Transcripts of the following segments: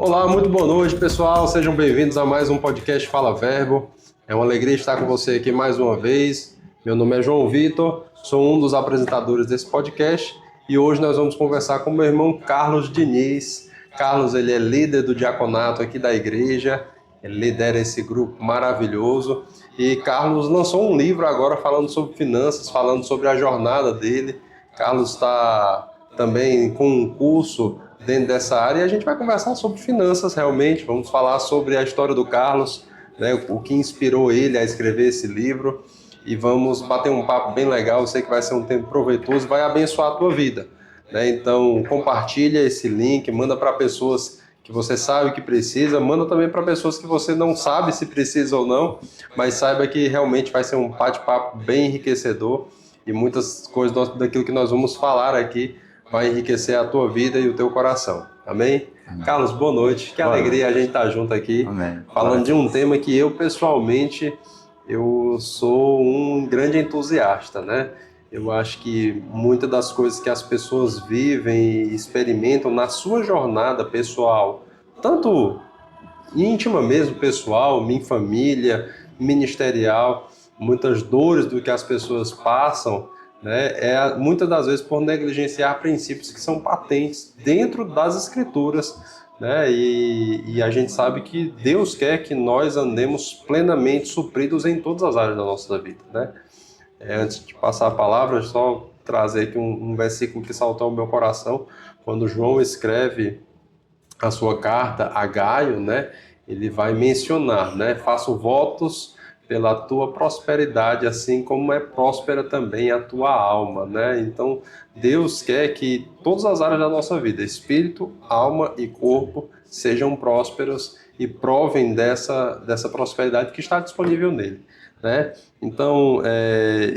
Olá, muito boa noite, pessoal. Sejam bem-vindos a mais um podcast Fala Verbo. É uma alegria estar com você aqui mais uma vez. Meu nome é João Vitor, sou um dos apresentadores desse podcast e hoje nós vamos conversar com meu irmão Carlos Diniz. Carlos, ele é líder do diaconato aqui da igreja, ele lidera esse grupo maravilhoso e Carlos lançou um livro agora falando sobre finanças, falando sobre a jornada dele. Carlos está também com um curso dentro dessa área e a gente vai conversar sobre finanças realmente, vamos falar sobre a história do Carlos, né, o que inspirou ele a escrever esse livro e vamos bater um papo bem legal. Eu sei que vai ser um tempo proveitoso, vai abençoar a tua vida, né? Então compartilha esse link, manda para pessoas que você sabe que precisa, manda também para pessoas que você não sabe se precisa ou não, mas saiba que realmente vai ser um bate-papo bem enriquecedor e muitas coisas daquilo que nós vamos falar aqui vai enriquecer a tua vida e o teu coração. Amém? Amém. Carlos, boa noite. Que Boa alegria noite. a gente estar junto aqui, Amém. falando de um tema que eu, pessoalmente, eu sou um grande entusiasta, né? Eu acho que muitas das coisas que as pessoas vivem e experimentam na sua jornada pessoal, tanto íntima mesmo, pessoal, minha família, ministerial, muitas dores do que as pessoas passam, né, muitas das vezes por negligenciar princípios que são patentes dentro das escrituras, né, e a gente sabe que Deus quer que nós andemos plenamente supridos em todas as áreas da nossa vida, né. Antes de passar a palavra, só trazer aqui um versículo que saltou ao meu coração, quando João escreve a sua carta a Gaio, né, ele vai mencionar, né, faço votos pela tua prosperidade, assim como é próspera também a tua alma, né? Então, Deus quer que todas as áreas da nossa vida, espírito, alma e corpo, sejam prósperos e provem dessa prosperidade que está disponível nele, né? Então,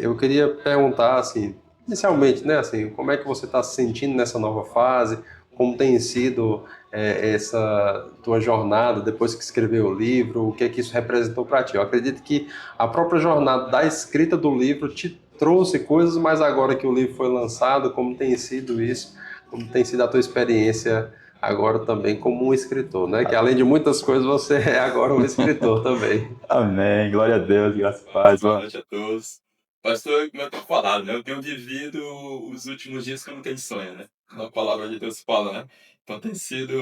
eu queria perguntar, assim, inicialmente, né, assim, como é que você está se sentindo nessa nova fase? Como tem sido essa tua jornada depois que escreveu o livro, o que é que isso representou para ti? Eu acredito que a própria jornada da escrita do livro te trouxe coisas, mas agora que o livro foi lançado, como tem sido isso, como tem sido a tua experiência agora também como um escritor, né? Que além de muitas coisas, você é agora um escritor também. Amém. Glória a Deus, graças a paz. Boa noite a todos. Pastor, como eu tenho falado, né? Eu tenho vivido os últimos dias como quem sonha, né? A palavra de Deus fala, né? Então tem sido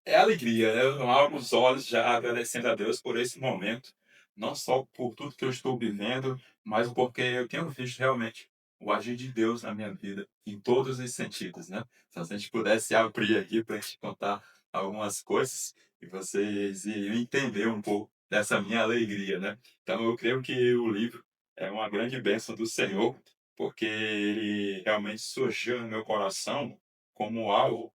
é alegria, né? Eu abro os olhos já agradecendo a Deus por esse momento, não só por tudo que eu estou vivendo, mas porque eu tenho visto realmente o agir de Deus na minha vida, em todos os sentidos, né? Se a gente pudesse abrir aqui para a gente contar algumas coisas e vocês iriam entender um pouco dessa minha alegria, né? Então eu creio que o livro é uma grande bênção do Senhor, porque ele realmente surgiu no meu coração como algo,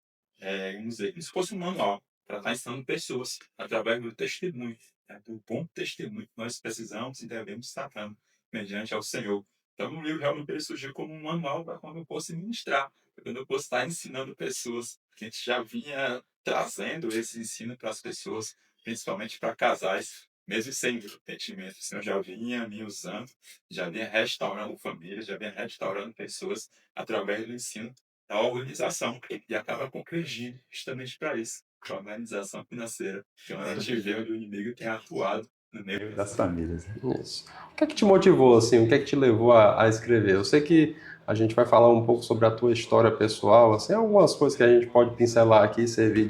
vamos dizer, como se fosse um manual para estar ensinando pessoas através do testemunho, né, do bom testemunho que nós precisamos e devemos estar dando mediante ao Senhor. Então, o livro realmente ele surgiu como um manual para quando eu possa ministrar, para quando eu possa estar ensinando pessoas, que a gente já vinha trazendo esse ensino para as pessoas, principalmente para casais, mesmo sem entendimento. O Senhor já vinha me usando, já vinha restaurando famílias, já vinha restaurando pessoas através do ensino da organização e acaba convergindo justamente para isso, para a organização financeira, que é onde a gente vê onde o inimigo tem atuado no meio Das famílias. Isso. O que é que te motivou, assim? O que é que te levou a escrever? Eu sei que a gente vai falar um pouco sobre a tua história pessoal, assim, algumas coisas que a gente pode pincelar aqui, servir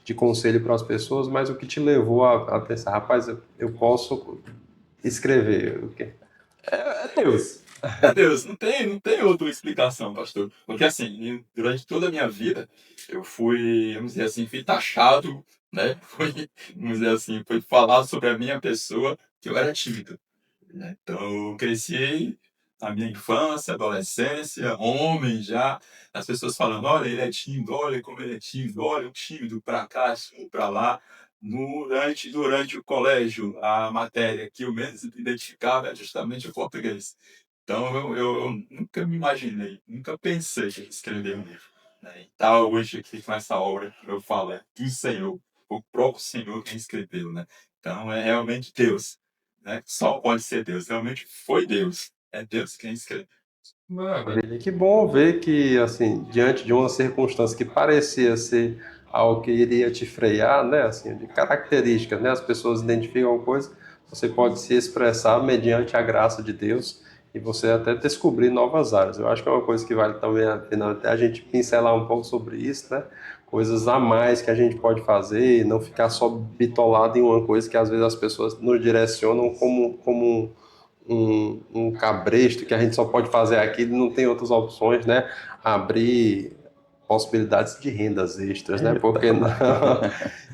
de conselho para as pessoas, mas o que te levou a pensar, rapaz, eu posso escrever? O quê? É Deus. É Deus, não tem outra explicação, pastor. Porque assim, durante toda a minha vida, eu fui, vamos dizer assim, fui taxado, né? Fui, vamos dizer assim, foi falar sobre a minha pessoa que eu era tímido, né? Então, eu cresci na minha infância, adolescência, homem já, as pessoas falando, olha, ele é tímido, olha como ele é tímido, olha o tímido para cá, assim, para lá. Durante o colégio, a matéria que eu menos identificava é justamente o português. Então, eu nunca me imaginei, nunca pensei em escrever um livro, né? E tá hoje aqui com essa obra, eu falo, é do Senhor, o próprio Senhor quem escreveu, né? Então, é realmente Deus, né? Só pode ser Deus, realmente foi Deus, é Deus quem escreveu. Maravilha. Que bom ver que, assim, diante de uma circunstância que parecia ser algo que iria te frear, né? Assim, de características, né? As pessoas identificam uma coisa, você pode se expressar mediante a graça de Deus e você até descobrir novas áreas. Eu acho que é uma coisa que vale também a pena até a gente pincelar um pouco sobre isso, né? Coisas a mais que a gente pode fazer e não ficar só bitolado em uma coisa que às vezes as pessoas nos direcionam como um cabresto que a gente só pode fazer aquilo e não tem outras opções, né? Abrir possibilidades de rendas extras, né? Eita. Porque não,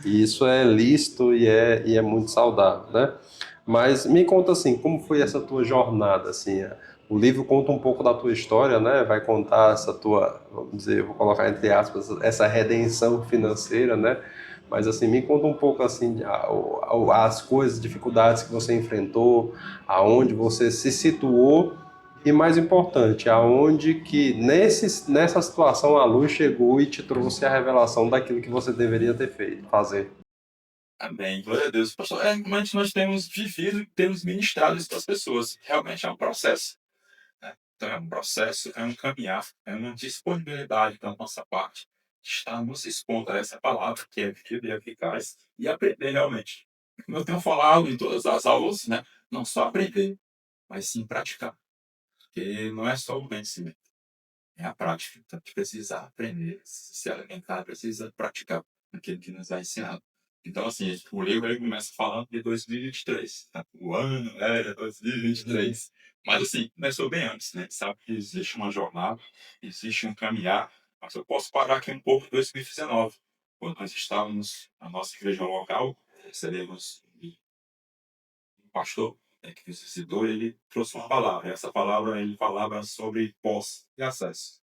e isso é lícito e é muito saudável, né? Mas me conta assim, como foi essa tua jornada, assim? O livro conta um pouco da tua história, né? Vai contar essa tua, vamos dizer, vou colocar entre aspas, essa redenção financeira, né? Mas assim, me conta um pouco assim as coisas, dificuldades que você enfrentou, aonde você se situou e mais importante, aonde que nessa situação a luz chegou e te trouxe a revelação daquilo que você deveria ter feito, fazer. Amém. Glória a Deus. Pastor, realmente nós temos vivido e temos ministrado isso para as pessoas. Realmente é um processo, né? Então é um processo, é um caminhar, é uma disponibilidade da nossa parte. Estamos expondo a essa palavra que é viva e eficaz e aprender realmente. Como eu tenho falado em todas as aulas, né? Não só aprender, mas sim praticar. Porque não é só o conhecimento, é a prática. Então a gente precisa aprender, se alimentar, precisa praticar aquilo que nos é ensinado. Então, assim, o livro ele começa falando de 2023. Tá? O ano era 2023. Mas, assim, começou bem antes, né? Sabe que existe uma jornada, existe um caminhar. Mas eu posso parar aqui um pouco em 2019, quando nós estávamos na nossa igreja local, recebemos um pastor, né, que nos visitou, ele trouxe uma palavra. Essa palavra ele falava sobre posse e acesso.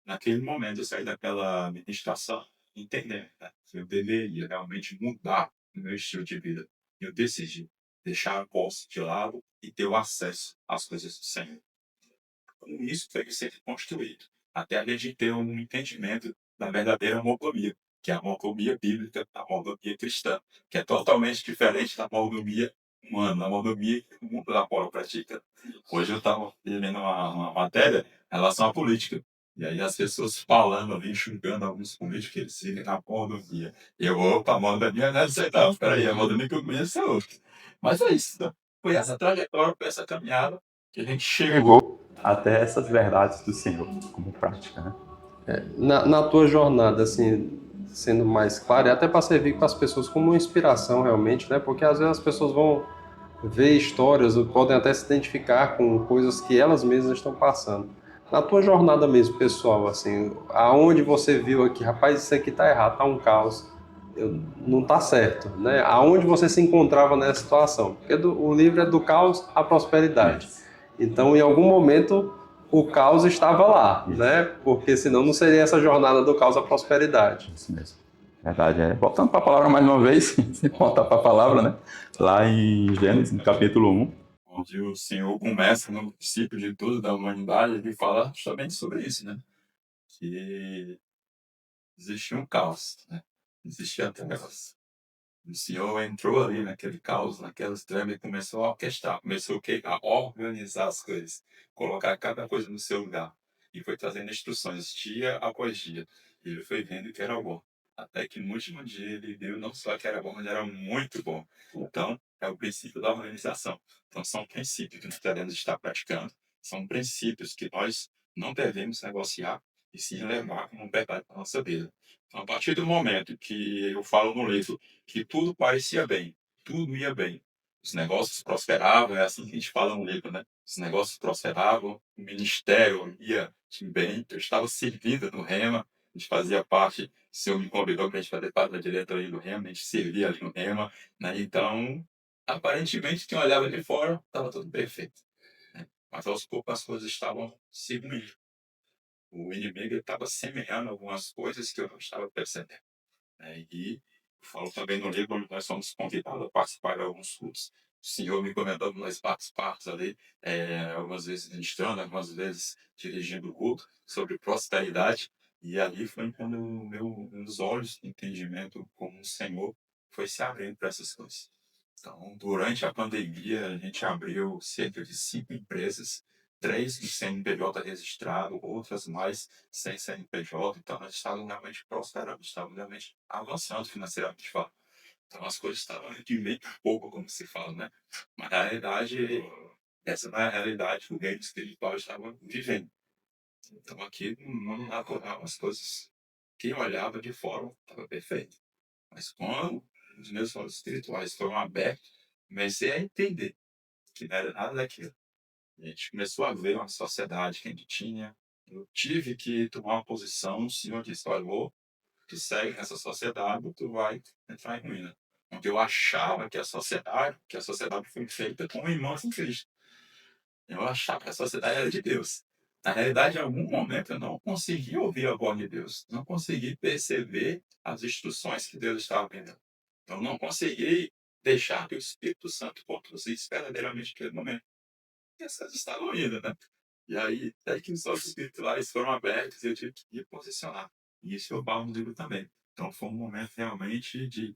Naquele momento eu saí daquela ministração entendendo, né, que eu deveria realmente mudar o meu estilo de vida. Eu decidi deixar a posse de lado e ter o acesso às coisas do Senhor. Com isso foi sendo construído, até a gente ter um entendimento da verdadeira mordomia, que é a mordomia bíblica, a mordomia cristã, que é totalmente diferente da mordomia humana, a mordomia que o mundo da fora pratica. Hoje eu estava lendo uma matéria em relação à política, e aí as pessoas falando ali, enxugando alguns políticos que eles seguem na mordomia. E eu, opa, a mordomia não é essa aí não, peraí, a mordomia que eu conheço é outra. Mas é isso, né? Foi essa trajetória, foi essa caminhada que a gente chegou. Chegou até essas verdades do Senhor como prática, né? Na tua jornada, assim, sendo mais claro, e até para servir para as pessoas como uma inspiração realmente, né? Porque às vezes as pessoas vão ver histórias, ou podem até se identificar com coisas que elas mesmas estão passando. Na tua jornada mesmo, pessoal, assim, aonde você viu aqui, rapaz, isso aqui tá errado, tá um caos, não tá certo, né? Aonde você se encontrava nessa situação? Porque o livro é do caos à prosperidade. Isso. Então, em algum momento, o caos estava lá, Isso. né? Porque senão não seria essa jornada do caos à prosperidade. Isso mesmo. Verdade, é. Voltando para a palavra mais uma vez, sem voltar para a palavra, né? Lá em Gênesis, no capítulo 1. Onde o Senhor começa no princípio de tudo da humanidade, ele fala justamente sobre isso, né? Que existia um caos, né? Existia trevas. O Senhor entrou ali naquele caos, naquelas trevas e começou a orquestrar, começou o quê? A organizar as coisas, colocar cada coisa no seu lugar. E foi trazendo instruções dia após dia. E ele foi vendo que era bom. Até que no último dia ele viu não só que era bom, mas era muito bom. Então, é o princípio da organização. Então, são princípios que nós devemos estar praticando. São princípios que nós não devemos negociar e sim levar como verdade para a nossa vida. Então, a partir do momento que eu falo no livro que tudo parecia bem, tudo ia bem. Os negócios prosperavam, é assim que a gente fala no livro, né? Os negócios prosperavam, o ministério ia bem, eu estava servindo no Rema, a gente fazia parte, o senhor me convidou para a gente fazer parte da diretoria do Rema, a gente servia ali no Rema, né? Então, aparentemente, quem olhava de fora, estava tudo perfeito, né? Mas aos poucos as coisas estavam se ruindo. O inimigo estava semeando algumas coisas que eu não estava percebendo, né? E falo também no livro onde nós somos convidados a participar de alguns cultos. O Senhor me encomendou nós participarmos ali, algumas vezes ministrando, algumas vezes dirigindo o culto sobre prosperidade. E ali foi quando meus olhos de entendimento como o Senhor foi se abrindo para essas coisas. Então, durante a pandemia, a gente abriu cerca de 5 empresas 3 com CNPJ registrado, outras mais sem CNPJ. Então, nós estávamos realmente prosperando, estávamos realmente avançando financeiramente falando. Então, as coisas estavam de meio a pouco, como se fala, né? Mas, na realidade, essa não é a realidade que o reino espiritual estava vivendo. Então, aqui no mundo natural, as coisas, quem olhava de fora estava perfeito. Mas quando os meus olhos espirituais foram abertos, comecei a entender que não era nada daquilo. A gente começou a ver uma sociedade que a gente tinha. Eu tive que tomar uma posição. O Senhor disse: olha, vou, tu segue nessa sociedade, tu vai entrar em ruína. Onde eu achava que a sociedade foi feita com irmãos em Cristo. Eu achava que a sociedade era de Deus. Na realidade, em algum momento, eu não consegui ouvir a voz de Deus. Não consegui perceber as instruções que Deus estava me dando. Eu não consegui deixar que o Espírito Santo conduzisse verdadeiramente aquele momento. E as coisas estavam indo, né? E aí, até que os olhos espirituais foram abertos e eu tive que me posicionar. E isso eu falo no livro também. Então, foi um momento realmente de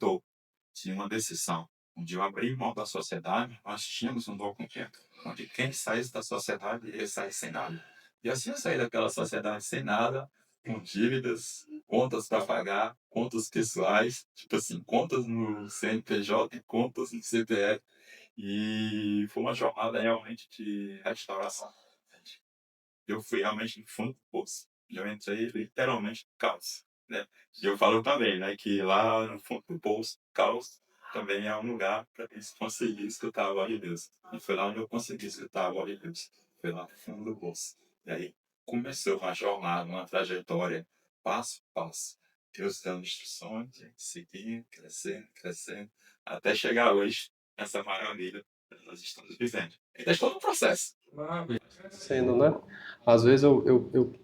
uma decisão. Onde eu abri mão da sociedade, nós tínhamos um documento onde quem saísse da sociedade ia sair sem nada. E assim eu saí daquela sociedade sem nada, com dívidas, contas para pagar, contas pessoais, tipo assim, contas no CNPJ e contas no CPF. E foi uma jornada realmente de restauração. Eu fui realmente no fundo do poço. Eu entrei literalmente no caos, né? E eu falo também, né, que lá no fundo do poço, caos também é um lugar para conseguir escutar a voz de Deus. E foi lá onde eu consegui escutar a voz de Deus. Foi lá no fundo do poço. E aí começou uma jornada, uma trajetória, passo a passo. Deus dando instruções, a gente seguindo, crescendo, crescendo, até chegar hoje, essa maravilha que nós estamos vivendo. Então é todo um processo. Sendo, né? Às vezes eu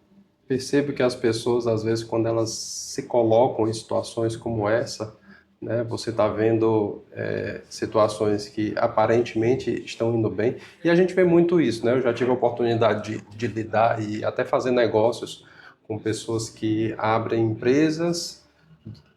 percebo que as pessoas, às vezes, quando elas se colocam em situações como essa, né? Você está vendo situações que aparentemente estão indo bem, e a gente vê muito isso, né? Eu já tive a oportunidade de lidar e até fazer negócios com pessoas que abrem empresas,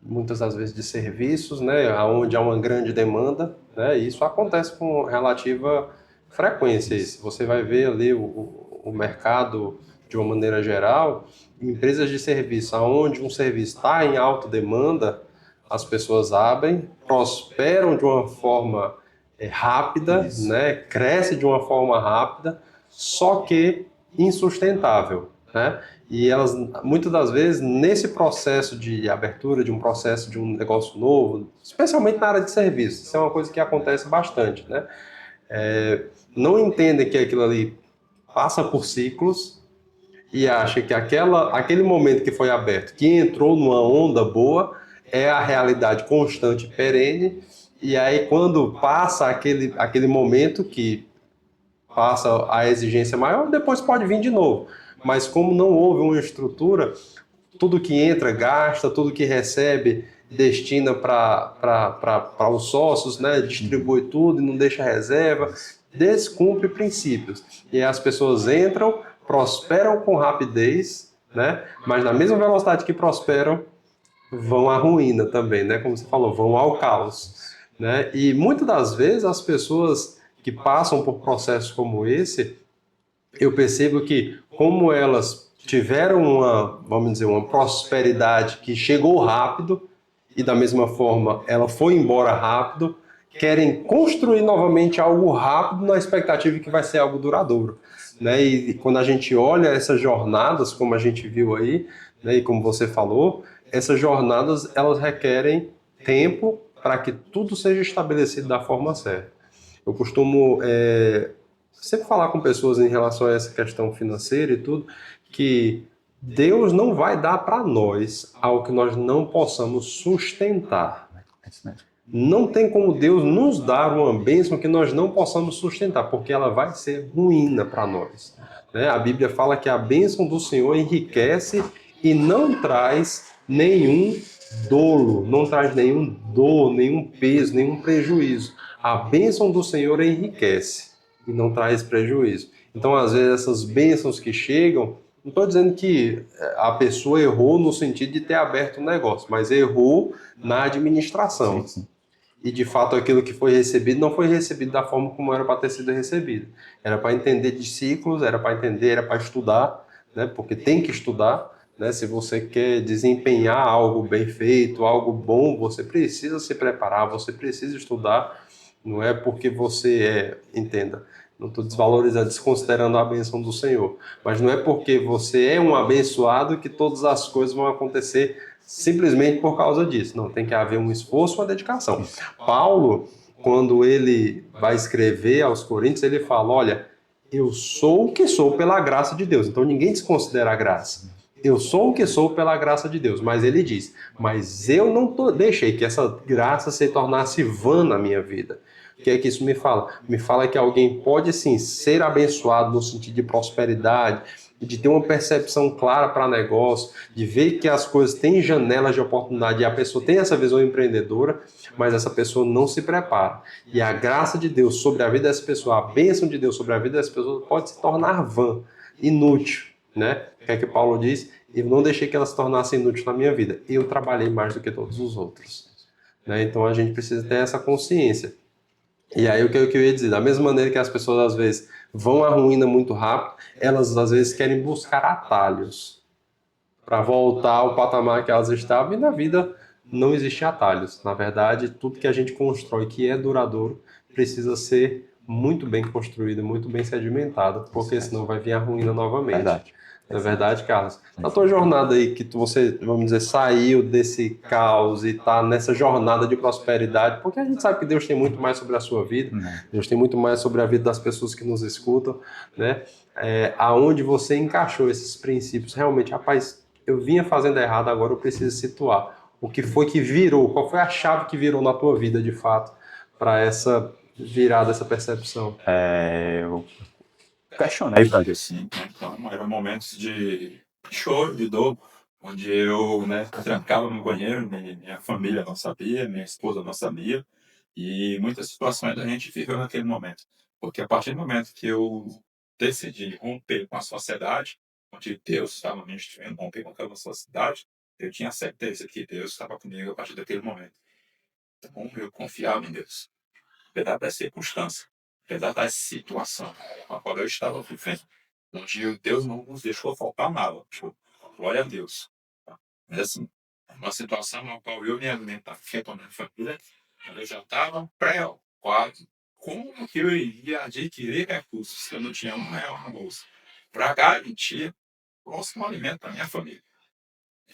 muitas das vezes de serviços, né? Onde há uma grande demanda, né? E isso acontece com relativa frequência. Isso. Você vai ver ali o mercado de uma maneira geral, empresas de serviço, onde um serviço está em alta demanda, as pessoas abrem, prosperam de uma forma rápida, né? Cresce de uma forma rápida, só que insustentável, né? E elas, muitas das vezes, nesse processo de abertura, de um processo de um negócio novo, especialmente na área de serviços, isso é uma coisa que acontece bastante, né? Não entendem que aquilo ali passa por ciclos e acha que aquele momento que foi aberto, que entrou numa onda boa, é a realidade constante e perene, e aí quando passa aquele momento que passa a exigência maior, depois pode vir de novo. Mas como não houve uma estrutura, tudo que entra, gasta, tudo que recebe, destina para os sócios, né? Distribui tudo e não deixa reserva, descumpre princípios. E as pessoas entram, prosperam com rapidez, né? Mas na mesma velocidade que prosperam, vão à ruína também, né? Como você falou, vão ao caos, né? E muitas das vezes as pessoas que passam por processos como esse, eu percebo que como elas tiveram vamos dizer, uma prosperidade que chegou rápido e da mesma forma ela foi embora rápido, querem construir novamente algo rápido na expectativa de que vai ser algo duradouro, né? E quando a gente olha essas jornadas, como a gente viu aí, né, e como você falou, essas jornadas elas requerem tempo para que tudo seja estabelecido da forma certa. Eu costumo sempre falar com pessoas em relação a essa questão financeira e tudo, que Deus não vai dar para nós algo que nós não possamos sustentar. Não tem como Deus nos dar uma bênção que nós não possamos sustentar, porque ela vai ser ruína para nós, né? A Bíblia fala que a bênção do Senhor enriquece e não traz nenhum dolo, não traz nenhum dor, nenhum peso, nenhum prejuízo. A bênção do Senhor enriquece e não traz prejuízo. Então, às vezes, essas bênçãos que chegam, não estou dizendo que a pessoa errou no sentido de ter aberto um negócio, mas errou na administração. Sim. e de fato aquilo que foi recebido não foi recebido da forma como era para ter sido recebido. Era para entender de ciclos, era para entender, era para estudar, né? Porque tem que estudar, né? Se você quer desempenhar algo bem feito, algo bom, você precisa se preparar, você precisa estudar. Não é porque você entenda, não estou desvalorizando, desconsiderando a bênção do Senhor, mas não é porque você é um abençoado que todas as coisas vão acontecer simplesmente por causa disso. Não, tem que haver um esforço, uma dedicação. Paulo, quando ele vai escrever aos Coríntios, ele fala, olha, eu sou o que sou pela graça de Deus. Então ninguém desconsidera a graça. Eu sou o que sou pela graça de Deus. Mas ele diz, mas eu não deixei que essa graça se tornasse vã na minha vida. O que é que isso me fala? Me fala que alguém pode, sim, ser abençoado no sentido de prosperidade, de ter uma percepção clara para negócio, de ver que as coisas têm janelas de oportunidade e a pessoa tem essa visão empreendedora, mas essa pessoa não se prepara. E a graça de Deus sobre a vida dessa pessoa, a bênção de Deus sobre a vida dessa pessoa pode se tornar vã, inútil, né? O que é que Paulo diz? Eu não deixei que ela se tornasse inútil na minha vida. Eu trabalhei mais do que todos os outros. Né? Então a gente precisa ter essa consciência. E aí o que eu ia dizer, da mesma maneira que as pessoas às vezes vão à ruína muito rápido, elas às vezes querem buscar atalhos para voltar ao patamar que elas estavam, e na vida não existe atalhos. Na verdade, tudo que a gente constrói que é duradouro precisa ser muito bem construído, muito bem sedimentado, porque senão vai vir a ruína novamente. Verdade. Não é verdade, Carlos? Na tua jornada aí, que você, vamos dizer, saiu desse caos e está nessa jornada de prosperidade, porque a gente sabe que Deus tem muito mais sobre a sua vida, Deus tem muito mais sobre a vida das pessoas que nos escutam, né? Aonde você encaixou esses princípios, realmente, rapaz, eu vinha fazendo errado, agora eu preciso situar. O que foi que virou? Qual foi a chave que virou na tua vida, de fato, para essa virada, essa percepção? Eu questionei pra Deus. Assim, né? Então, eram momentos de choro, de dor, onde eu, né, trancava no banheiro, minha família não sabia, minha esposa não sabia, e muitas situações a gente viveu naquele momento. Porque a partir do momento que eu decidi romper com a sociedade, onde Deus estava me instruindo, romper com aquela sociedade, eu tinha certeza que Deus estava comigo a partir daquele momento. Então, eu confiava em Deus, apesar da circunstância, apesar da situação a qual eu estava vivendo, onde Deus não nos deixou faltar nada. Tipo, glória a Deus. Tá? Mas assim, uma situação na qual eu me alimentava com a minha família, eu já estava preocupado como que eu iria adquirir recursos se eu não tinha R$ 1 na bolsa para garantir o próximo alimento da minha família.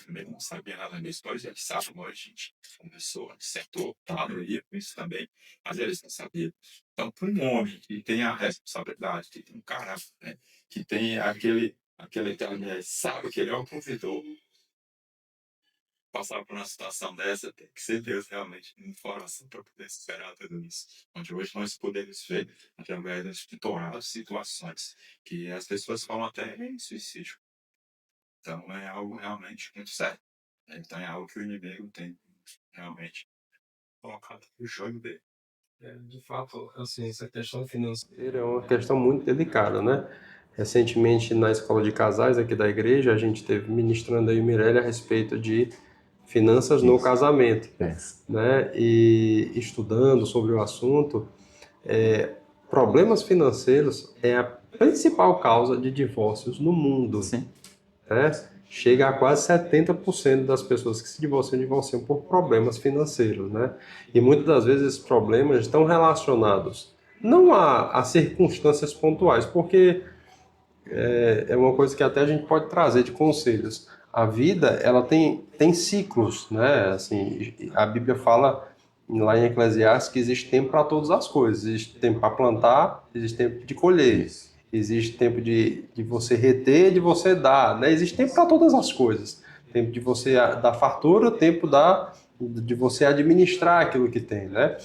Ele não sabia nada disso, pois eles sabem, a gente começou, sentou, ia com isso também, mas eles não sabiam. Então, para um homem que tem a responsabilidade, que tem um caráter, né, que tem sabe que ele é o provedor, passar por uma situação dessa, tem que ser Deus realmente em coração para poder superar tudo isso. Onde hoje nós podemos ver, através das pitoradas situações, que as pessoas falam até em suicídio. Então é algo realmente muito sério. Então é algo que o inimigo tem realmente colocado no jogo dele. De fato, assim, essa questão financeira é uma questão muito delicada, né? Recentemente, na escola de casais aqui da igreja, a gente teve ministrando aí o Mirelle a respeito de finanças no casamento, né? E estudando sobre o assunto, problemas financeiros é a principal causa de divórcios no mundo. Sim. Né? Chega a quase 70% das pessoas que se divorciam por problemas financeiros, né? E muitas das vezes esses problemas estão relacionados não a circunstâncias pontuais, porque é uma coisa que até a gente pode trazer de conselhos. A vida, ela tem ciclos, né? Assim, a Bíblia fala lá em Eclesiastes que existe tempo para todas as coisas. Existe tempo para plantar, existe tempo de colher. Isso. Existe tempo de você reter, de você dar, né? Existe tempo para todas as coisas. Tempo de você dar fartura, tempo de você administrar aquilo que tem, né?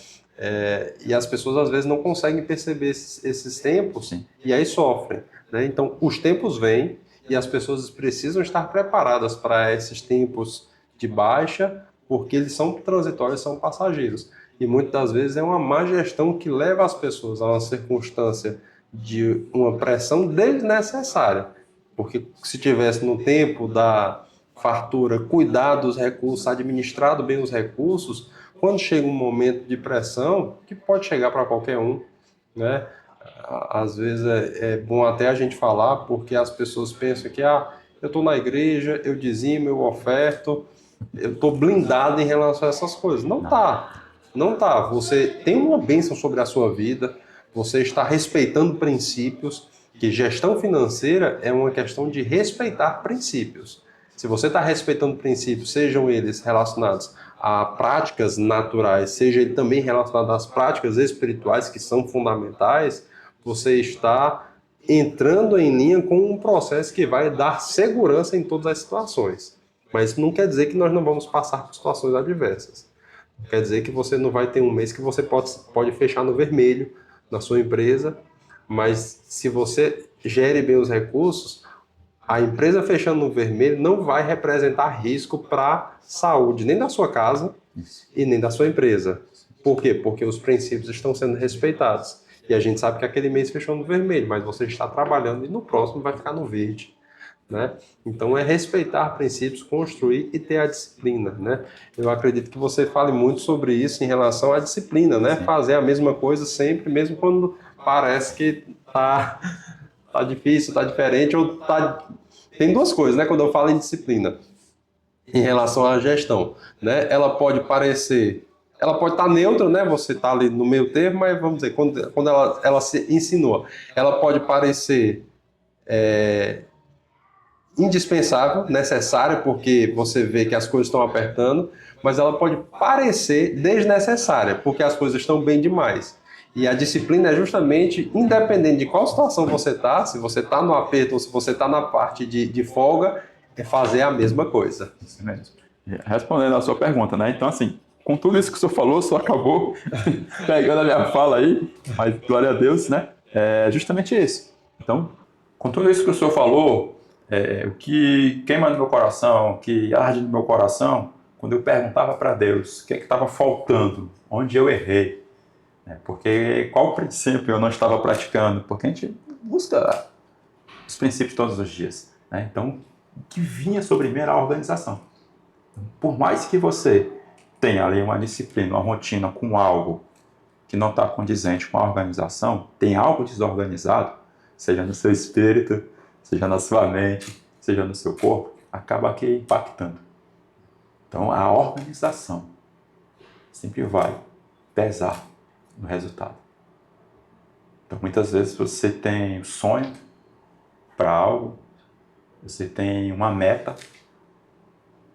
E as pessoas às vezes não conseguem perceber esses tempos. Sim. E aí sofrem, né? Então os tempos vêm e as pessoas precisam estar preparadas para esses tempos de baixa, porque eles são transitórios, são passageiros. E muitas das vezes é uma má gestão que leva as pessoas a uma circunstância de uma pressão desnecessária. Porque se tivesse no tempo da fartura cuidado dos recursos, administrado bem os recursos, quando chega um momento de pressão, que pode chegar para qualquer um, né? Às vezes é bom até a gente falar, porque as pessoas pensam que eu estou na igreja, eu dizimo, eu oferto, eu estou blindado em relação a essas coisas. Não tá, não tá. Você tem uma bênção sobre a sua vida, você está respeitando princípios, que gestão financeira é uma questão de respeitar princípios. Se você está respeitando princípios, sejam eles relacionados a práticas naturais, seja ele também relacionado às práticas espirituais, que são fundamentais, você está entrando em linha com um processo que vai dar segurança em todas as situações. Mas não quer dizer que nós não vamos passar por situações adversas. Quer dizer que você não vai ter um mês que você pode fechar no vermelho na sua empresa, mas se você gere bem os recursos, a empresa fechando no vermelho não vai representar risco para a saúde, nem da sua casa e nem da sua empresa. Por quê? Porque os princípios estão sendo respeitados. E a gente sabe que aquele mês fechou no vermelho, mas você está trabalhando e no próximo vai ficar no verde, né? Então é respeitar princípios, construir e ter a disciplina, né? Eu acredito que você fale muito sobre isso em relação à disciplina, né? Sim. Fazer a mesma coisa sempre, mesmo quando parece que tá difícil, tá diferente, ou tá... Tem duas coisas, né? Quando eu falo em disciplina, em relação à gestão, né? Ela pode estar neutra, né? Você está ali no meio termo, mas vamos dizer, quando ela se insinua, ela pode parecer indispensável, necessária, porque você vê que as coisas estão apertando, mas ela pode parecer desnecessária, porque as coisas estão bem demais. E a disciplina é justamente, independente de qual situação você está, se você está no aperto ou se você está na parte de folga, é fazer a mesma coisa. Isso mesmo. Respondendo a sua pergunta, né? Então, assim, com tudo isso que o senhor falou, só acabou pegando a minha fala aí, mas glória a Deus, né? É justamente isso. Então, com tudo isso que o senhor falou, o que queima no meu coração, o que arde no meu coração, quando eu perguntava para Deus o que estava faltando, onde eu errei, porque qual princípio eu não estava praticando, porque a gente busca os princípios todos os dias, né? Então, o que vinha sobre mim era a organização. Por mais que você tenha ali uma disciplina, uma rotina com algo que não está condizente com a organização, tem algo desorganizado, seja no seu espírito, seja na sua mente, seja no seu corpo, acaba aqui impactando. Então, a organização sempre vai pesar no resultado. Então, muitas vezes você tem um sonho para algo, você tem uma meta,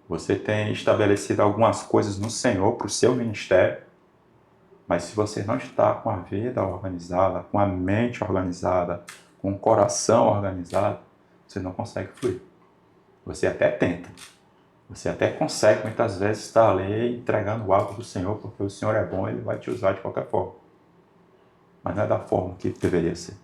você tem estabelecido algumas coisas no Senhor para o seu ministério, mas se você não está com a vida organizada, com a mente organizada, com o coração organizado, você não consegue fluir. Você até tenta, você até consegue muitas vezes estar ali entregando algo do Senhor, porque o Senhor é bom, Ele vai te usar de qualquer forma. Mas não é da forma que deveria ser,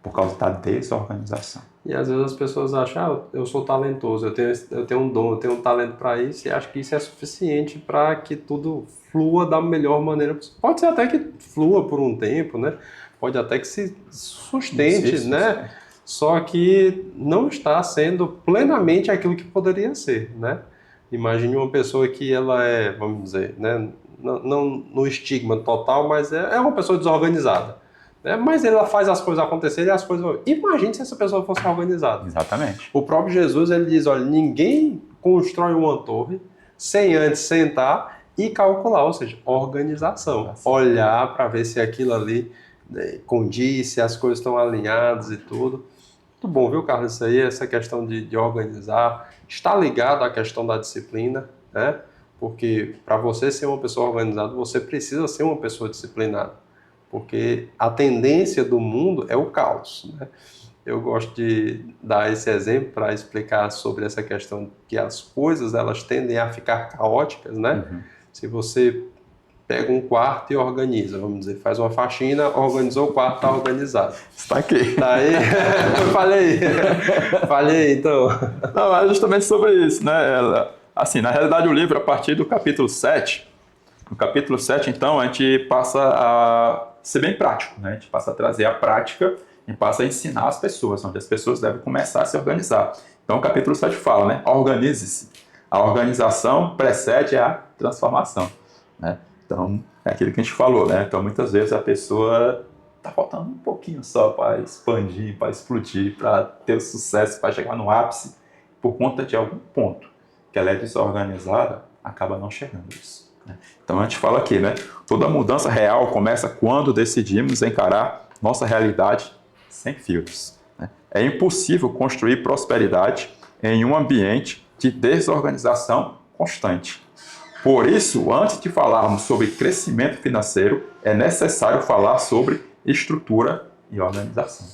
por causa da desorganização. E às vezes as pessoas acham, eu sou talentoso, eu tenho um dom, eu tenho um talento para isso, e acho que isso é suficiente para que tudo flua da melhor maneira possível. Pode ser até que flua por um tempo, né? Pode até que se sustente, né? Só que não está sendo plenamente aquilo que poderia ser, né? Imagine uma pessoa que ela vamos dizer, né? Não no estigma total, mas é uma pessoa desorganizada. Mas ela faz as coisas acontecerem e as coisas... Imagine se essa pessoa fosse organizada. Exatamente. O próprio Jesus, ele diz, olha, ninguém constrói uma torre sem antes sentar e calcular, ou seja, organização. Olhar para ver se aquilo ali condiz, se as coisas estão alinhadas e tudo. Muito bom, viu, Carlos? Isso aí, essa questão de organizar, está ligado à questão da disciplina, né? Porque para você ser uma pessoa organizada, você precisa ser uma pessoa disciplinada. Porque a tendência do mundo é o caos, né? Eu gosto de dar esse exemplo para explicar sobre essa questão que as coisas elas tendem a ficar caóticas, né? Uhum. Se você pega um quarto e organiza, vamos dizer, faz uma faxina, organizou o quarto, está organizado. Está aqui. Tá aí? Falei, então. Não, é justamente sobre isso, né? Assim, na realidade, o livro, a partir do capítulo 7, no capítulo 7, então, a gente passa a ser bem prático, né? A gente passa a trazer a prática e passa a ensinar as pessoas, onde as pessoas devem começar a se organizar. Então, o capítulo 7 fala, né? Organize-se. A organização precede a transformação, né? Então, é aquilo que a gente falou, né? Então, muitas vezes a pessoa tá faltando um pouquinho só para expandir, para explodir, para ter o sucesso, para chegar no ápice, por conta de algum ponto que ela é desorganizada, acaba não chegando a isso, né? Então, a gente fala aqui, né? Toda mudança real começa quando decidimos encarar nossa realidade sem filtros, né? É impossível construir prosperidade em um ambiente de desorganização constante. Por isso, antes de falarmos sobre crescimento financeiro, é necessário falar sobre estrutura e organização.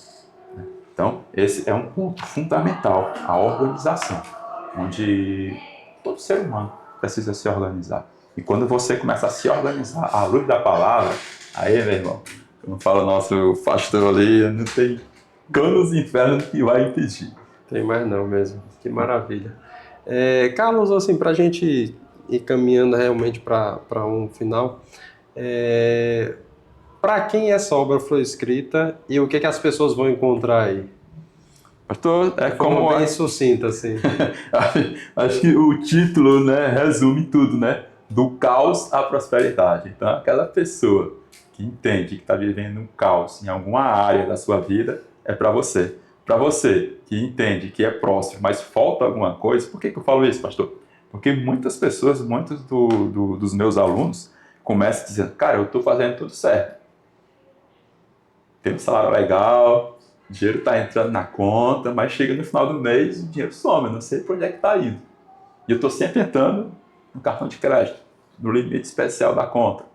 Então, esse é um ponto fundamental, a organização, onde todo ser humano precisa se organizar. E quando você começa a se organizar à luz da palavra, aí, meu irmão, como fala o nosso pastor ali, não tem cano dos infernos que vai impedir. Tem mais não mesmo. Que maravilha. Carlos, assim, para a gente ir caminhando realmente para um final, para quem essa obra foi escrita e o que as pessoas vão encontrar aí? Pastor, é como... bem sucinta, assim. Acho que o título, né, resume tudo, né? Do caos à prosperidade. Então, aquela pessoa que entende que está vivendo um caos em alguma área da sua vida, é para você. Para você que entende que é próspero, mas falta alguma coisa, por que eu falo isso, pastor? Porque muitas pessoas, muitos dos meus alunos, começam dizendo, cara, eu estou fazendo tudo certo. Tem um salário legal, o dinheiro está entrando na conta, mas chega no final do mês, o dinheiro some, eu não sei para onde é que está indo. E eu estou sempre entrando no cartão de crédito, no limite especial da conta.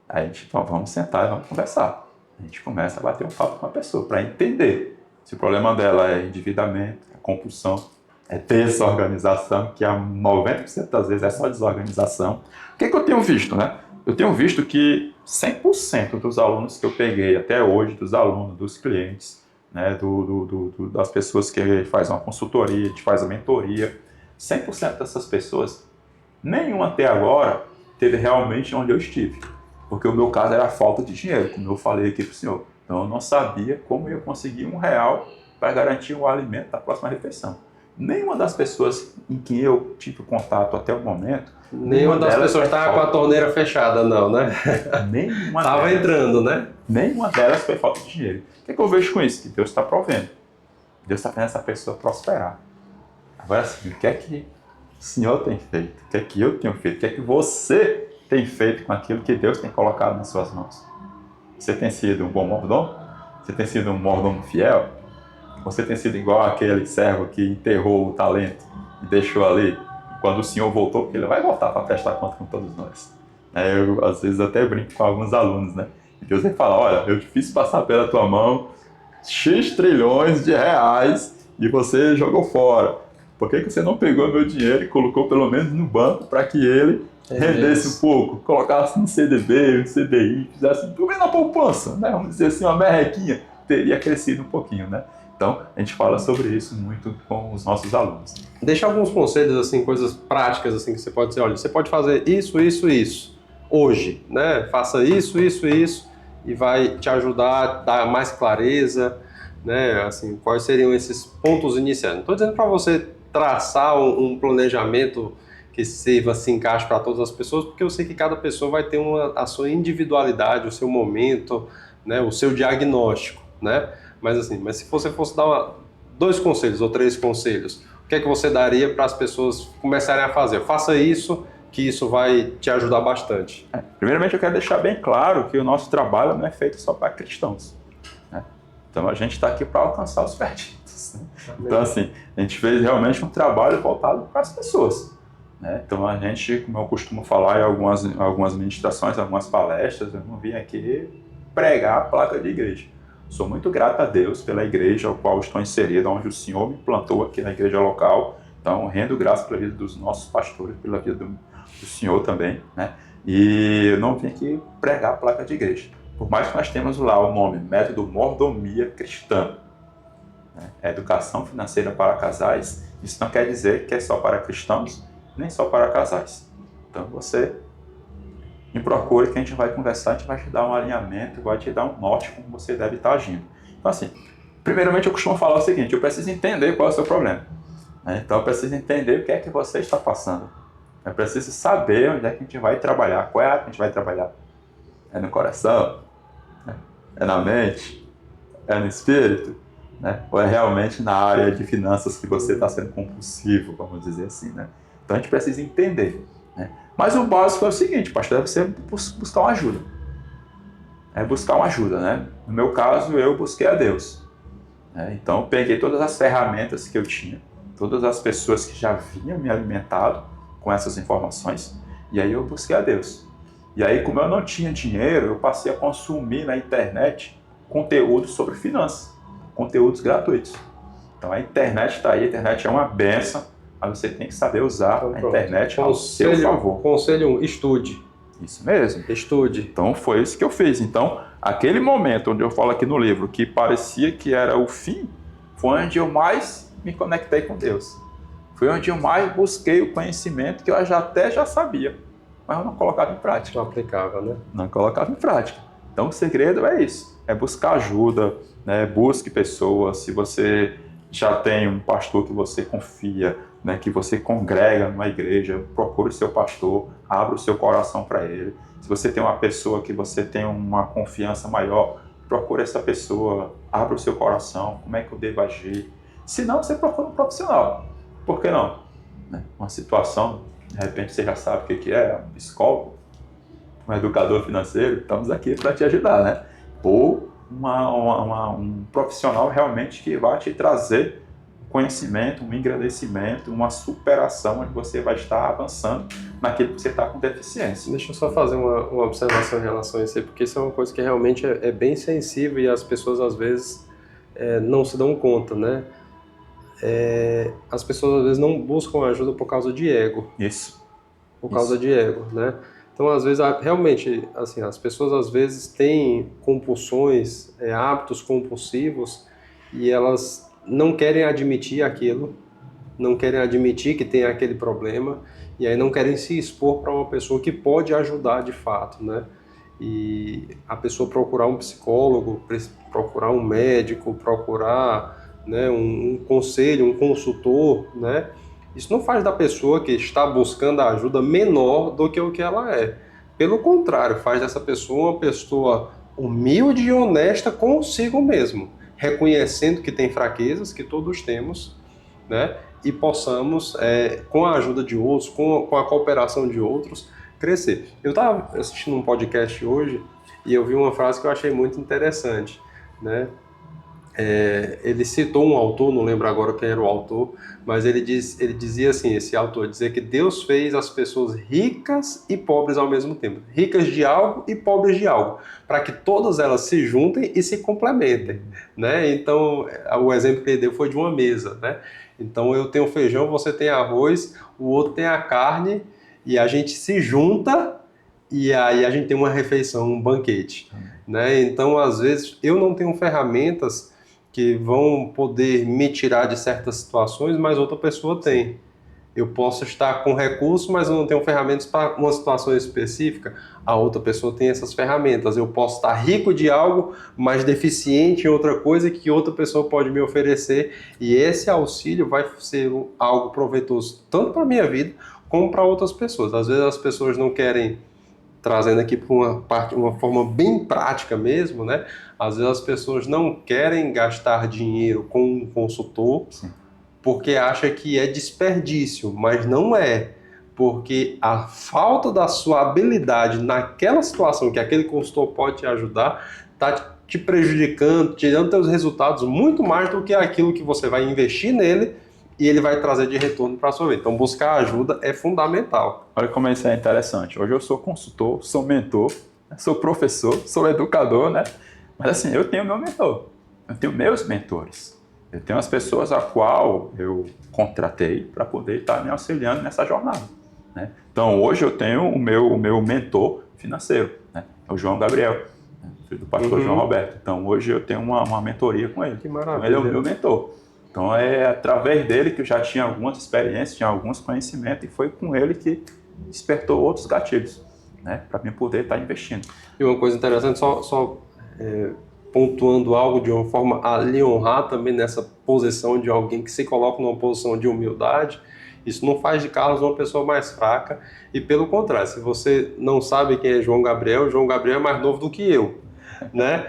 Aí a gente, então, vamos sentar e vamos conversar. A gente começa a bater um papo com a pessoa para entender se o problema dela é endividamento, é compulsão, é desorganização, que a 90% das vezes é só desorganização. O que eu tenho visto, né? Eu tenho visto que 100% dos alunos que eu peguei até hoje, dos alunos, dos clientes, né, das pessoas que fazem uma consultoria, que faz a mentoria, 100% dessas pessoas, nenhuma até agora teve realmente onde eu estive. Porque o meu caso era a falta de dinheiro, como eu falei aqui para o senhor. Então eu não sabia como eu ia conseguir R$1 para garantir o alimento da próxima refeição. Nenhuma das pessoas em que eu tive contato até o momento... Nenhuma das pessoas estava com a torneira fechada, não, né? Nenhuma estava entrando, né? Nenhuma delas foi falta de dinheiro. O que eu vejo com isso? Que Deus está provendo. Deus está fazendo essa pessoa prosperar. Agora sim, o que é que o senhor tem feito? O que é que eu tenho feito? O que é que você tem feito com aquilo que Deus tem colocado nas suas mãos? Você tem sido um bom mordomo? Você tem sido um mordomo fiel? Você tem sido igual aquele servo que enterrou o talento e deixou ali? Quando o senhor voltou, porque ele vai voltar para prestar conta com todos nós. Eu, às vezes, até brinco com alguns alunos, né? E Deus vai falar, olha, eu te fiz passar pela tua mão X trilhões de reais e você jogou fora. Por que você não pegou meu dinheiro e colocou pelo menos no banco para que ele rendesse um pouco? Colocasse no CDB, no CDI, fizesse tudo bem na poupança, né? Vamos dizer assim, uma merrequinha, teria crescido um pouquinho, né? Então, a gente fala sobre isso muito com os nossos alunos. Deixa alguns conselhos, assim, coisas práticas, assim, que você pode dizer, olha, você pode fazer isso, isso, isso, hoje, né? Faça isso, isso, isso, e vai te ajudar a dar mais clareza, né? Assim, quais seriam esses pontos iniciais. Não estou dizendo para você traçar um planejamento que sirva, se encaixe para todas as pessoas, porque eu sei que cada pessoa vai ter a sua individualidade, o seu momento, né? O seu diagnóstico, né? Mas assim, se você fosse dar 2 conselhos ou 3 conselhos, o que é que você daria para as pessoas começarem a fazer? Faça isso, que isso vai te ajudar bastante. Primeiramente, eu quero deixar bem claro que o nosso trabalho não é feito só para cristãos, né? Então, a gente está aqui para alcançar os perdidos, né? Então, assim, a gente fez realmente um trabalho voltado para as pessoas, né? Então, a gente, como eu costumo falar em algumas ministrações, algumas palestras, eu não vim aqui pregar a placa de igreja. Sou muito grato a Deus pela igreja ao qual estou inserido, onde o Senhor me plantou aqui na igreja local. Então, rendo graças pela vida dos nossos pastores, pela vida do Senhor também, né? E eu não vim aqui pregar a placa de igreja. Por mais que nós temos lá o nome, Método Mordomia Cristã, né? Educação financeira para casais, isso não quer dizer que é só para cristãos, nem só para casais. Então, você me procure que a gente vai conversar, a gente vai te dar um alinhamento, vai te dar um norte como você deve estar agindo. Então, assim, primeiramente eu costumo falar o seguinte, eu preciso entender qual é o seu problema, né? Então eu preciso entender o que é que você está passando. É preciso saber onde é que a gente vai trabalhar, qual é a área que a gente vai trabalhar. É no coração? É na mente? É no espírito? Né? Ou é realmente na área de finanças que você está sendo compulsivo, vamos dizer assim, né? Então a gente precisa entender, né? Mas o básico é o seguinte, pastor, é você buscar uma ajuda. É buscar uma ajuda, né? No meu caso, eu busquei a Deus. Né? Então eu peguei todas as ferramentas que eu tinha, todas as pessoas que já vinham me alimentado com essas informações, e aí eu busquei a Deus. E aí, como eu não tinha dinheiro, eu passei a consumir na internet conteúdos sobre finanças, conteúdos gratuitos. Então a internet está aí, a internet é uma benção, mas você tem que saber usar a internet ao seu favor. Conselho 1, estude. Isso mesmo. Estude. Então foi isso que eu fiz. Então, aquele momento onde eu falo aqui no livro que parecia que era o fim, foi onde eu mais me conectei com Deus. Foi onde eu mais busquei o conhecimento que eu até já sabia, mas eu não colocava em prática. Não aplicava, né? Não colocava em prática. Então o segredo é isso, é buscar ajuda, né? Busque pessoas. Se você já tem um pastor que você confia, né? Que você congrega numa igreja, procure o seu pastor, abra o seu coração para ele. Se você tem uma pessoa que você tem uma confiança maior, procure essa pessoa, abra o seu coração, como é que eu devo agir. Se não, você procura um profissional. Por que não? Né? Uma situação, de repente você já sabe o que é, um psicólogo, um educador financeiro, estamos aqui para te ajudar, né? Ou um profissional realmente que vai te trazer conhecimento, um engrandecimento, uma superação, onde você vai estar avançando naquilo que você está com deficiência. Deixa eu só fazer uma observação em relação a isso aí, porque isso é uma coisa que realmente é bem sensível e as pessoas às vezes não se dão conta, né? As pessoas às vezes não buscam ajuda por causa de ego. Isso. Por causa de ego, né? Então, às vezes, realmente, assim, as pessoas às vezes têm compulsões, hábitos compulsivos e elas não querem admitir aquilo, não querem admitir que tem aquele problema e aí não querem se expor para uma pessoa que pode ajudar de fato, né? E a pessoa procurar um psicólogo, procurar um médico, procurar, né, um conselho, um consultor, né? Isso não faz da pessoa que está buscando a ajuda menor do que o que ela é. Pelo contrário, faz dessa pessoa uma pessoa humilde e honesta consigo mesmo, reconhecendo que tem fraquezas, que todos temos, né? E possamos, com a ajuda de outros, com a cooperação de outros, crescer. Eu estava assistindo um podcast hoje e eu vi uma frase que eu achei muito interessante, né? Ele citou um autor, não lembro agora quem era o autor, mas ele dizia assim, esse autor dizia que Deus fez as pessoas ricas e pobres ao mesmo tempo, ricas de algo e pobres de algo, para que todas elas se juntem e se complementem, né? Então, o exemplo que ele deu foi de uma mesa, né? Então, eu tenho feijão, você tem arroz, o outro tem a carne, e a gente se junta e aí a gente tem uma refeição, um banquete, né? Então, às vezes, eu não tenho ferramentas que vão poder me tirar de certas situações, mas outra pessoa tem. Eu posso estar com recursos, mas eu não tenho ferramentas para uma situação específica. A outra pessoa tem essas ferramentas. Eu posso estar rico de algo, mas deficiente em outra coisa que outra pessoa pode me oferecer. E esse auxílio vai ser algo proveitoso tanto para a minha vida como para outras pessoas. Às vezes as pessoas não querem, trazendo aqui para uma forma bem prática mesmo, né? Às vezes as pessoas não querem gastar dinheiro com um consultor, sim, porque acha que é desperdício, mas não é, porque a falta da sua habilidade naquela situação que aquele consultor pode te ajudar, está te prejudicando, tirando seus resultados muito mais do que aquilo que você vai investir nele e ele vai trazer de retorno para a sua vida. Então, buscar ajuda é fundamental. Olha como isso é interessante. Hoje eu sou consultor, sou mentor, sou professor, sou educador, né? Mas assim, eu tenho meu mentor, eu tenho meus mentores. Eu tenho as pessoas a qual eu contratei para poder estar me auxiliando nessa jornada, né? Então, hoje eu tenho o meu mentor financeiro, né? É o João Gabriel, né? Filho do pastor João Roberto. Então, hoje eu tenho uma mentoria com ele. Que maravilha. Então, ele é o meu mentor. Então, é através dele que eu já tinha algumas experiências, tinha alguns conhecimentos, e foi com ele que despertou outros gatilhos, né? Para mim poder estar investindo. E uma coisa interessante, pontuando algo de uma forma a lhe honrar também nessa posição de alguém que se coloca numa posição de humildade Isso não faz de Carlos uma pessoa mais fraca, e pelo contrário, se você não sabe quem é João Gabriel é mais novo do que eu, né?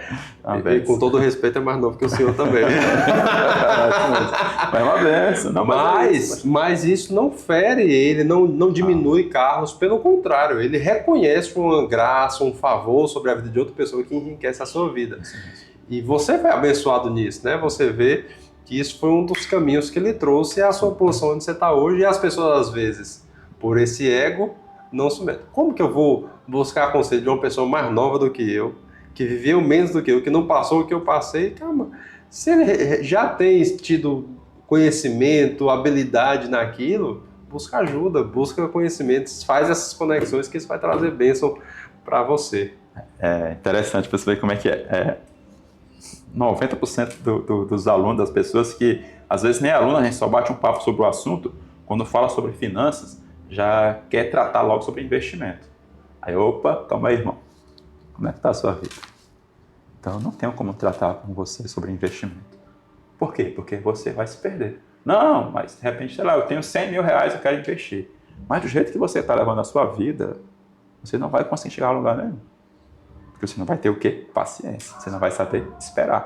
E com todo respeito é mais novo que o senhor também. É uma benção. Não, Mas isso não fere ele, não diminui Carlos, pelo contrário, ele reconhece uma graça, um favor sobre a vida de outra pessoa que enriquece a sua vida. E você foi abençoado nisso, né? Você vê que isso foi um dos caminhos que ele trouxe à sua posição onde você está hoje, e as pessoas, às vezes, por esse ego, não se metem. Como que eu vou buscar conselho de uma pessoa mais nova do que eu, que viveu menos do que eu, que não passou o que eu passei? Calma, se ele já tem tido conhecimento, habilidade naquilo, busca ajuda, busca conhecimento, faz essas conexões, que isso vai trazer bênção para você. É interessante para você ver como é que é. 90% dos alunos, das pessoas que, às vezes nem aluno, a gente só bate um papo sobre o assunto, quando fala sobre finanças, já quer tratar logo sobre investimento. Aí, opa, calma aí, irmão. Como é que está a sua vida? Então, eu não tenho como tratar com você sobre investimento. Por quê? Porque você vai se perder. Não, mas de repente, sei lá, eu tenho 100 mil reais, eu quero investir. Mas do jeito que você está levando a sua vida, você não vai conseguir chegar a lugar nenhum. Porque você não vai ter o quê? Paciência. Você não vai saber esperar.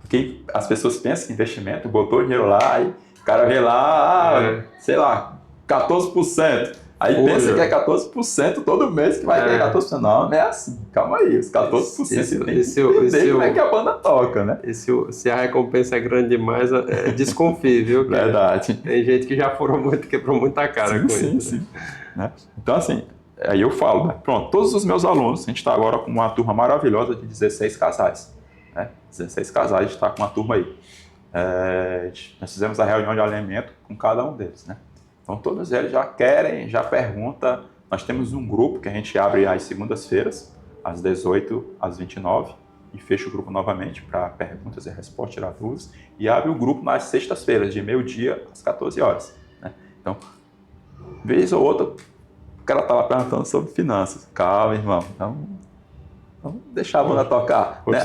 Porque as pessoas pensam que investimento, botou o dinheiro lá, e o cara vê lá, sei lá, 14%. Aí pensa que é 14% todo mês que vai ter 14%. Não é assim. Calma aí, os 14% você tem que entender como é que a banda toca, né? Se a recompensa é grande demais, desconfie, viu? Verdade. Tem gente que já furou muito, quebrou muita cara com isso. Sim. Né? Então, assim, aí eu falo, né? Pronto, todos os meus alunos, a gente está agora com uma turma maravilhosa de 16 casais. Né? 16 casais, a gente está com uma turma aí. Nós fizemos a reunião de alinhamento com cada um deles, né? Então, todos eles já querem, já perguntam. Nós temos um grupo que a gente abre às segundas-feiras, às 18, às 29, e fecha o grupo novamente para perguntas e respostas, tirar dúvidas, e abre o grupo nas sextas-feiras, de meio-dia às 14 horas. Né? Então, vez ou outra, o cara está lá perguntando sobre finanças. Calma, irmão. Então, vamos deixar a banda tocar. Né?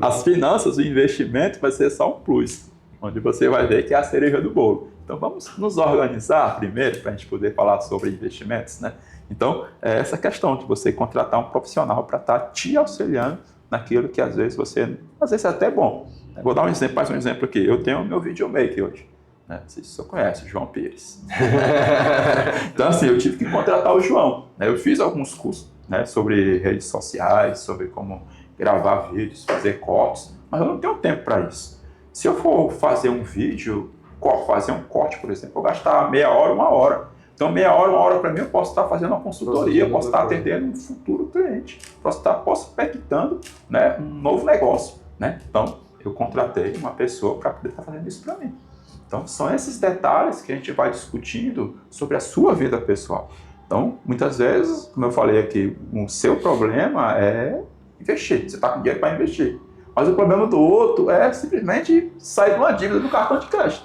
As finanças, o investimento vai ser só um plus, onde você vai ver que é a cereja do bolo. Então, vamos nos organizar primeiro para a gente poder falar sobre investimentos, né? Então, é essa questão de você contratar um profissional para estar te auxiliando naquilo que às vezes é até bom. Eu vou dar mais um exemplo aqui. Eu tenho o meu videomaker hoje. Né? Não sei se você conhece, João Pires. Então, assim, eu tive que contratar o João. Né? Eu fiz alguns cursos, né, sobre redes sociais, sobre como gravar vídeos, fazer cortes, mas eu não tenho tempo para isso. Se eu for fazer um vídeo, fazer um corte, por exemplo, eu vou gastar meia hora, uma hora. Então, meia hora, uma hora para mim, eu posso estar fazendo uma consultoria, eu posso estar atendendo um futuro cliente, posso estar prospectando, né, um novo negócio. Né? Então, eu contratei uma pessoa para poder estar fazendo isso para mim. Então, são esses detalhes que a gente vai discutindo sobre a sua vida pessoal. Então, muitas vezes, como eu falei aqui, o seu problema é investir. Você está com dinheiro para investir. Mas o problema do outro é simplesmente sair de uma dívida do cartão de crédito.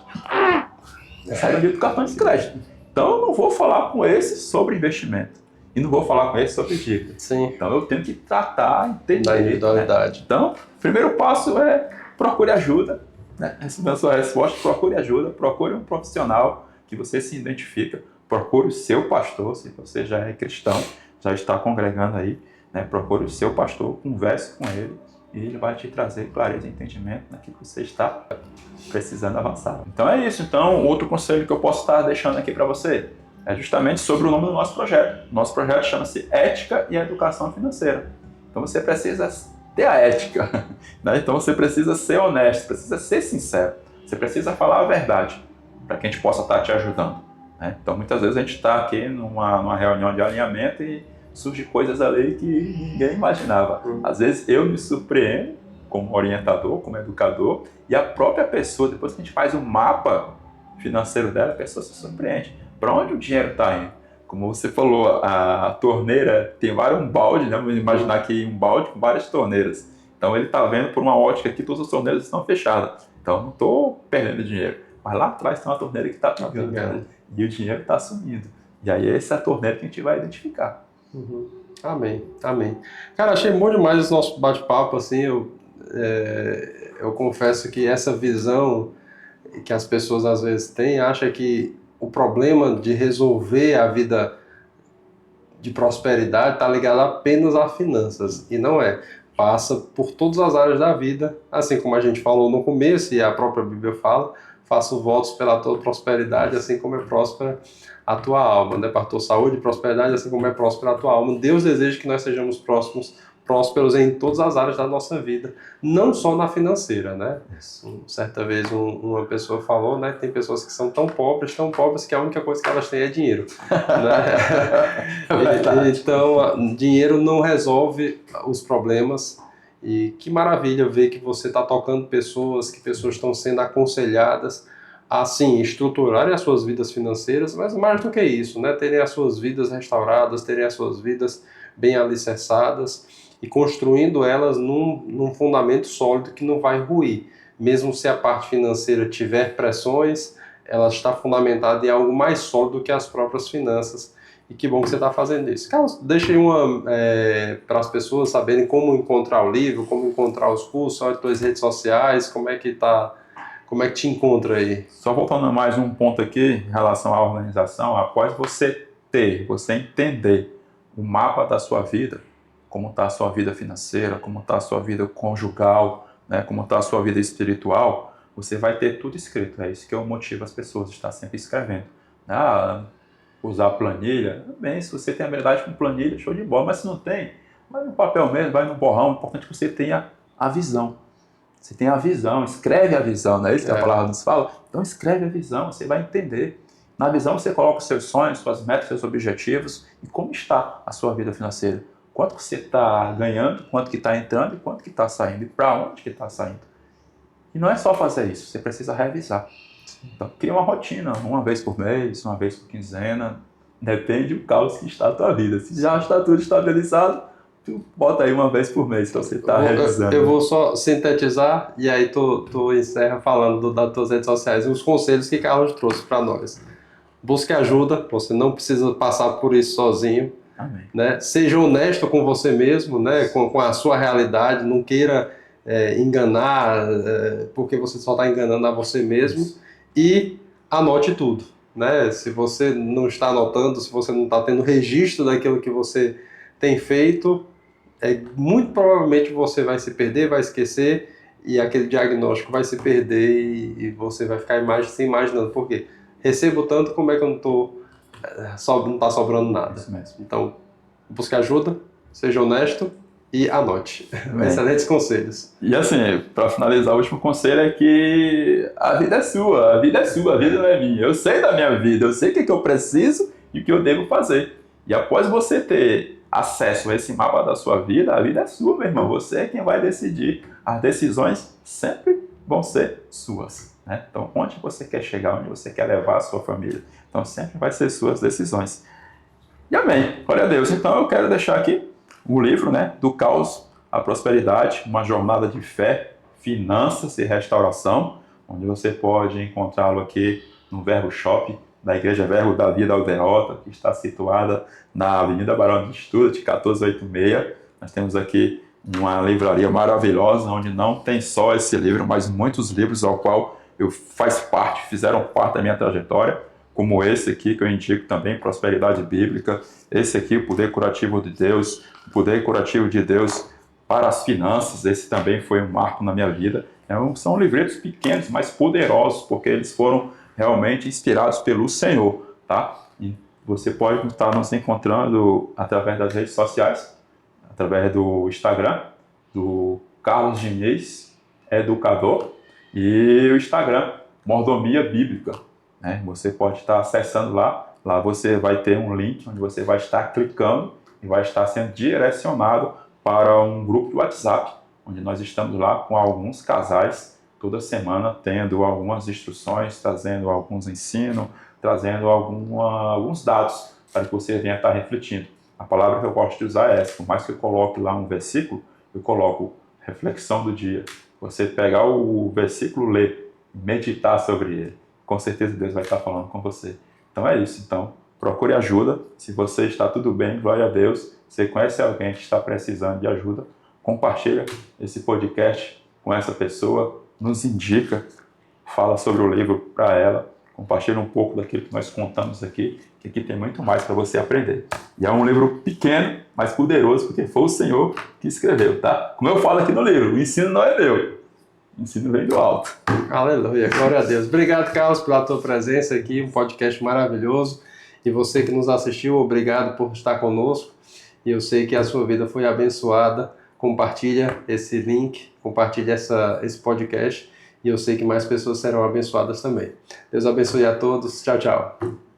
Sair da dívida do cartão de crédito. Então, eu não vou falar com esse sobre investimento. E não vou falar com esse sobre dívida. Sim. Então, eu tenho que tratar, entender. Da individualidade. Né? Então, o primeiro passo é procure ajuda. Né? Recebendo a sua resposta, procure ajuda. Procure um profissional que você se identifica. Procure o seu pastor, se você já é cristão, já está congregando aí. Né? Procure o seu pastor, converse com ele. E ele vai te trazer clareza e entendimento naquilo que você está precisando avançar. Então é isso. Então, outro conselho que eu posso estar deixando aqui para você é justamente sobre o nome do nosso projeto. Nosso projeto chama-se Ética e Educação Financeira. Então você precisa ter a ética. Né? Então você precisa ser honesto, precisa ser sincero. Você precisa falar a verdade para que a gente possa estar te ajudando. Né? Então muitas vezes a gente está aqui numa reunião de alinhamento e surgem coisas ali que ninguém imaginava. Às vezes eu me surpreendo como orientador, como educador, e a própria pessoa, depois que a gente faz um mapa financeiro dela, a pessoa se surpreende. Para onde o dinheiro está indo? Como você falou, a torneira tem vários baldes, né? Vamos imaginar aqui um balde com várias torneiras. Então ele está vendo por uma ótica que todas as torneiras estão fechadas. Então não estou perdendo dinheiro. Mas lá atrás tem uma torneira que está pingando. E o dinheiro está sumindo. E aí essa é a torneira que a gente vai identificar. Uhum. Amém. Cara, achei bom demais esse nosso bate-papo, assim, eu confesso que essa visão que as pessoas às vezes têm, acha que o problema de resolver a vida de prosperidade está ligado apenas a finanças, e não é. Passa por todas as áreas da vida, assim como a gente falou no começo, e a própria Bíblia fala, faço votos pela tua prosperidade, assim como é próspera a tua alma, né? Para a tua saúde e prosperidade, assim como é próspera a tua alma. Deus deseja que nós sejamos prósperos em todas as áreas da nossa vida, não só na financeira, né? Certa vez uma pessoa falou, né, que tem pessoas que são tão pobres que a única coisa que elas têm é dinheiro, né? Então, dinheiro não resolve os problemas, e que maravilha ver que você está tocando pessoas, que pessoas estão sendo aconselhadas a, sim, estruturarem as suas vidas financeiras, mas mais do que isso, né, terem as suas vidas restauradas, terem as suas vidas bem alicerçadas, e construindo elas num fundamento sólido que não vai ruir. Mesmo se a parte financeira tiver pressões, ela está fundamentada em algo mais sólido que as próprias finanças. E que bom que você está fazendo isso. Carlos, deixa aí para as pessoas saberem como encontrar o livro, como encontrar os cursos, as tuas redes sociais, como é que te encontra aí? Só voltando a mais um ponto aqui em relação à organização, após você entender o mapa da sua vida, como está a sua vida financeira, como está a sua vida conjugal, né, como está a sua vida espiritual, você vai ter tudo escrito. É isso que eu motivo as pessoas a estar sempre escrevendo. Usar planilha, bem, se você tem habilidade com planilha, show de bola, mas se não tem, vai no papel mesmo, vai no borrão, o importante é que você tenha a visão. Você tem a visão, escreve a visão, não é isso que a palavra nos fala? Então escreve a visão, você vai entender. Na visão você coloca os seus sonhos, suas metas, seus objetivos e como está a sua vida financeira. Quanto que você está ganhando, quanto que está entrando e quanto que está saindo e para onde que está saindo. E não é só fazer isso, você precisa revisar. Então cria uma rotina, uma vez por mês, uma vez por quinzena, depende do caos que está a tua vida. Se já está tudo estabilizado, tu bota aí uma vez por mês para você estar revisando. Eu vou só sintetizar e aí tu encerra falando das tuas redes sociais e os conselhos que Carlos trouxe para nós. Busque ajuda, você não precisa passar por isso sozinho. Amém. Né? Seja honesto com você mesmo, né? com a sua realidade, não queira enganar, porque você só está enganando a você mesmo. Isso. E anote tudo. Né? Se você não está anotando, se você não está tendo registro daquilo que você tem feito, muito provavelmente você vai se perder, vai esquecer, e aquele diagnóstico vai se perder e você vai ficar se imaginando. Por quê? Recebo tanto, como é que eu não está sobrando nada? Isso mesmo. Então, busque ajuda, seja honesto e anote. Excelentes conselhos. E assim, para finalizar, o último conselho é que a vida é sua, a vida não é minha. Eu sei da minha vida, eu sei o que eu preciso e o que eu devo fazer. E após você ter acesso a esse mapa da sua vida, a vida é sua, meu irmão. Você é quem vai decidir. As decisões sempre vão ser suas. Né? Então, onde você quer chegar, onde você quer levar a sua família. Então, sempre vai ser suas decisões. E amém. Glória a Deus. Então, eu quero deixar aqui o livro, né, Do Caos à Prosperidade, uma jornada de fé, finanças e restauração, onde você pode encontrá-lo aqui no Verbo Shop da Igreja Verbo da Vida Aldeota, que está situada na Avenida Barão de Stuart, 1486. Nós temos aqui uma livraria maravilhosa, onde não tem só esse livro, mas muitos livros ao qual fizeram parte da minha trajetória, como esse aqui que eu indico também, Prosperidade Bíblica, esse aqui, o Poder Curativo de Deus, o Poder Curativo de Deus para as Finanças, esse também foi um marco na minha vida. São livretos pequenos, mas poderosos, porque eles foram realmente inspirados pelo Senhor, tá? E você pode estar nos encontrando através das redes sociais, através do Instagram, do Carlos Diniz, Educador, e o Instagram, Mordomia Bíblica. Né? Você pode estar acessando lá você vai ter um link onde você vai estar clicando e vai estar sendo direcionado para um grupo de WhatsApp, onde nós estamos lá com alguns casais, toda semana tendo algumas instruções, trazendo alguns ensinos, trazendo alguns dados para que você venha estar refletindo. A palavra que eu gosto de usar é essa, por mais que eu coloque lá um versículo, eu coloco reflexão do dia. Você pegar o versículo, ler, meditar sobre ele, com certeza Deus vai estar falando com você. Então é isso. Então, procure ajuda. Se você está tudo bem, glória a Deus. Você conhece alguém que está precisando de ajuda, compartilha esse podcast com essa pessoa, nos indica, fala sobre o livro para ela. compartilha um pouco daquilo que nós contamos aqui, que aqui tem muito mais para você aprender. E é um livro pequeno, mas poderoso, porque foi o Senhor que escreveu, tá? Como eu falo aqui no livro, o ensino não é meu, o ensino vem do alto. Aleluia, glória a Deus. Obrigado, Carlos, pela tua presença aqui, um podcast maravilhoso. E você que nos assistiu, obrigado por estar conosco. E eu sei que a sua vida foi abençoada. Compartilha esse link, compartilha esse podcast. E eu sei que mais pessoas serão abençoadas também. Deus abençoe a todos. Tchau, tchau.